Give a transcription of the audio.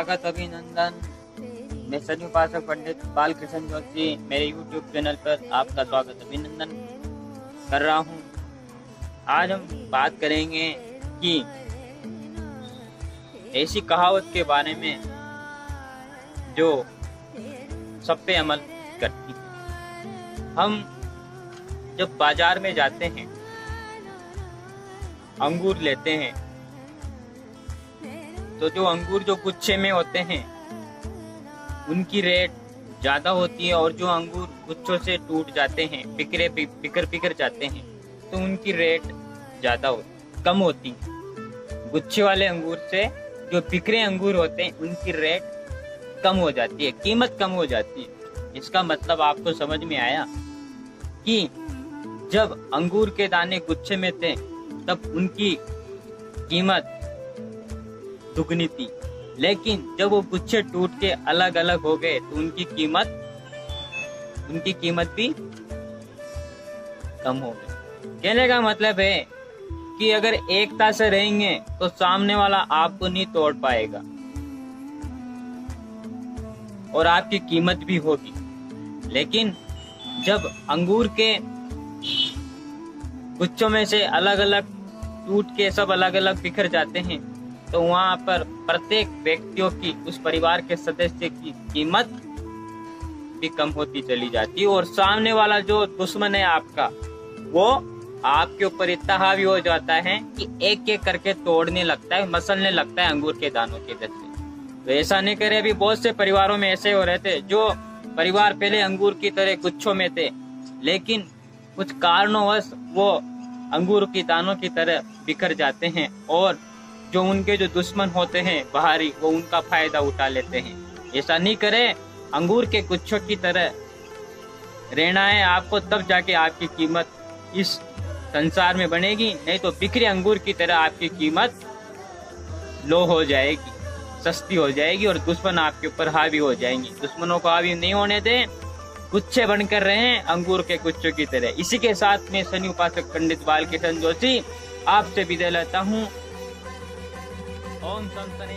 स्वागत अभिनंदन। मैं शनि उपासक पंडित बालकृष्ण जोशी मेरे YouTube चैनल पर आपका स्वागत अभिनंदन कर रहा हूँ। आज हम बात करेंगे कि ऐसी कहावत के बारे में जो सब पे अमल करती है। हम जब बाजार में जाते हैं, अंगूर लेते हैं, तो जो अंगूर जो गुच्छे में होते हैं उनकी रेट ज्यादा होती है, और जो अंगूर गुच्छों से टूट जाते हैं, बिखर जाते हैं, तो उनकी रेट ज्यादा कम होती है। गुच्छे वाले अंगूर से जो बिखरे अंगूर होते हैं उनकी रेट कम हो जाती है, कीमत कम हो जाती है। इसका मतलब आपको समझ में आया कि जब अंगूर के दाने गुच्छे में थे तब उनकी कीमत दुगनी थी, लेकिन जब वो गुच्छे टूट के अलग अलग हो गए तो उनकी कीमत भी कम हो गई। कहने का मतलब है कि अगर एकता से रहेंगे तो सामने वाला आपको नहीं तोड़ पाएगा और आपकी कीमत भी होगी। लेकिन जब अंगूर के गुच्छों में से अलग अलग टूट के सब अलग अलग बिखर जाते हैं, तो वहां पर प्रत्येक व्यक्तियों की, उस परिवार के सदस्य की कीमत भी कम होती चली जाती है, और सामने वाला जो दुश्मन है आपका, वो आपके ऊपर इतना हावी हो जाता है कि एक एक करके तोड़ने लगता है, मसलने लगता है अंगूर के दानों के जैसे। तो ऐसा नहीं करे। अभी बहुत से परिवारों में ऐसे हो रहे थे जो परिवार पहले अंगूर की तरह गुच्छों में थे, लेकिन कुछ कारणोंवश वो अंगूर की दानों की तरह बिखर जाते हैं, और जो उनके जो दुश्मन होते हैं बाहरी, वो उनका फायदा उठा लेते हैं। ऐसा नहीं करें, अंगूर के गुच्छों की तरह रहना है आपको, तब जाके आपकी कीमत इस संसार में बनेगी। नहीं तो बिखरे अंगूर की तरह आपकी कीमत लो हो जाएगी, सस्ती हो जाएगी, और दुश्मन आपके ऊपर हावी हो जाएंगे। दुश्मनों को हावी नहीं होने दें, गुच्छे बनकर रहे अंगूर के गुच्छों की तरह। इसी के साथ में शनि उपासक पंडित बालकृष्ण जोशी आपसे विदाई लेता हूँ। ओम शम शनि